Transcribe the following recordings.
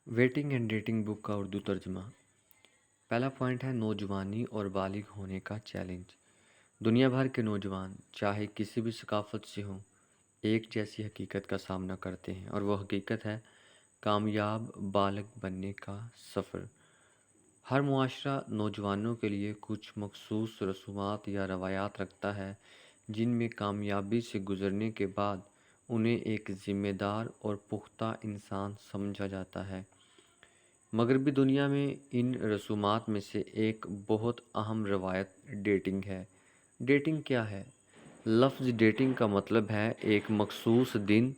Waiting and dating book का उर्दू तर्जमा। पहला पॉइंट है नौजवानी और बालिग होने का चैलेंज। दुनिया भर के नौजवान चाहे किसी भी सकाफत से हों, एक जैसी हकीकत का सामना करते हैं और वह हकीकत है कामयाब बालिग बनने का सफ़र। हर मुआशरा नौजवानों के लिए कुछ मखसूस रसूमात या रवायात रखता है जिनमें कामयाबी से गुजरने के बाद उन्हें एक ज़िम्मेदार और पुख्ता इंसान समझा जाता है। मगरबी दुनिया में इन रसूमात में से एक बहुत अहम रवायत डेटिंग है। डेटिंग क्या है? लफ्ज़ डेटिंग का मतलब है एक मखसूस दिन,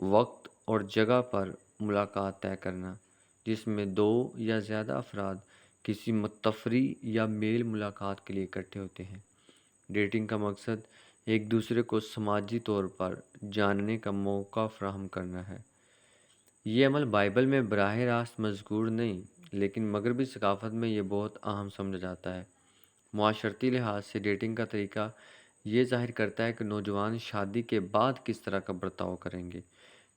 वक्त और जगह पर मुलाकात तय करना, जिसमें दो या ज़्यादा अफराद किसी तफरी या मेल मुलाकात के लिए इकट्ठे होते हैं। डेटिंग का मकसद एक दूसरे को समाजी तौर पर जानने का मौका फराहम करना है। ये अमल बाइबल में बराह रास्त मज़कूर नहीं, लेकिन मगरबी सकाफ़त में ये बहुत अहम समझा जाता है। मुआशरती लिहाज से डेटिंग का तरीका ये ज़ाहिर करता है कि नौजवान शादी के बाद किस तरह का बर्ताव करेंगे,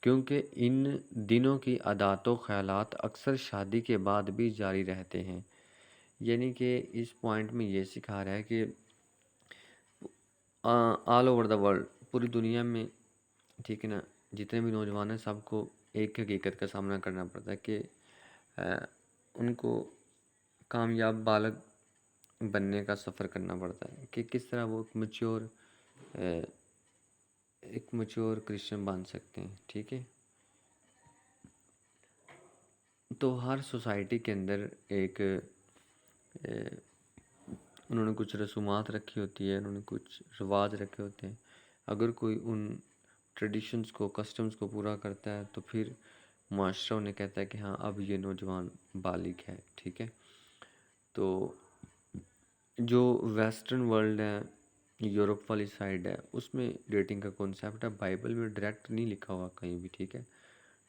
क्योंकि इन दिनों की आदत व ख़यालात अक्सर शादी के बाद भी जारी रहते हैं। यानी कि इस पॉइंट में ये सिखा रहा है कि ऑल ओवर द वर्ल्ड, पूरी दुनिया में, ठीक है ना, जितने भी नौजवान हैं सबको एक हकीकत का सामना करना पड़ता है कि उनको कामयाब बालग बनने का सफ़र करना पड़ता है कि किस तरह वो एक मैच्योर क्रिश्चियन बन सकते हैं। ठीक है, तो हर सोसाइटी के अंदर एक उन्होंने कुछ रसूमात रखी होती है, उन्होंने कुछ रिवाज रखे होते हैं। अगर कोई उन ट्रेडिशंस को, कस्टम्स को पूरा करता है तो फिर मुआशरा उन्हें कहता है कि हाँ, अब ये नौजवान बालिग है। ठीक है, तो जो वेस्टर्न वर्ल्ड है, यूरोप वाली साइड है, उसमें डेटिंग का कॉन्सेप्ट है बाइबल में डायरेक्ट नहीं लिखा हुआ कहीं भी। ठीक है,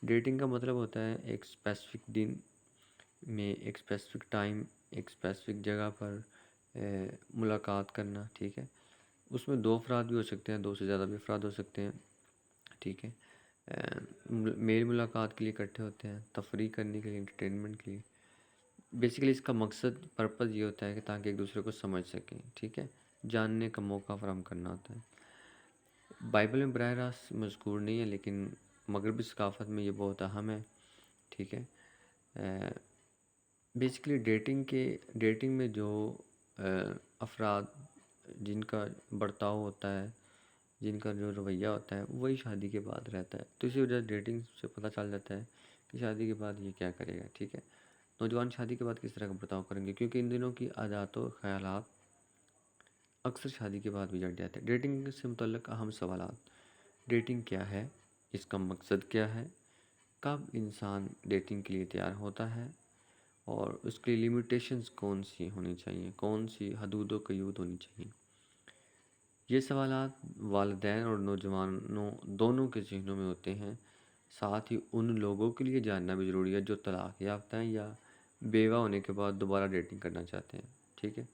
डेटिंग का मतलब होता है एक स्पेसिफिक दिन में, एक स्पेसिफिक टाइम, एक स्पेसिफिक जगह पर मुलाकात करना। ठीक है, उसमें दो अफराद भी हो सकते हैं, दो से ज़्यादा भी अफराद हो सकते हैं। ठीक है, मेल मुलाकात के लिए इकट्ठे होते हैं, तफरीह करने के लिए, एंटरटेनमेंट के लिए। बेसिकली इसका मकसद, पर्पज़ ये होता है कि ताकि एक दूसरे को समझ सकें। ठीक है, जानने का मौका फराहम करना होता है। बाइबल में बराह रास्त मज़कूर नहीं है, लेकिन मगरबी सकाफ़त में ये बहुत अहम है। ठीक है, बेसिकली डेटिंग में जो अफराद जिनका बर्ताव होता है, जिनका जो रवैया होता है, वही शादी के बाद रहता है। तो इसी वजह से डेटिंग से पता चल जाता है कि शादी के बाद ये क्या करेगा। ठीक है, नौजवान शादी के बाद किस तरह का बर्ताव करेंगे, क्योंकि इन दिनों की आदत व ख़यालात अक्सर शादी के बाद बिगड़ जाते हैं। डेटिंग से मुतल्लिक़ अहम सवालात: डेटिंग क्या है? इसका मकसद क्या है? कब इंसान डेटिंग के लिए तैयार होता है? और उसके लिमिटेशंस कौन सी होनी चाहिए, कौन सी हदूद व क़यूद होनी चाहिए? ये सवालात वालिदैन और नौजवानों दोनों के ज़हनों में होते हैं। साथ ही उन लोगों के लिए जानना भी ज़रूरी है जो तलाक़ याफ्ता हैं या बेवा होने के बाद दोबारा डेटिंग करना चाहते हैं। ठीक है,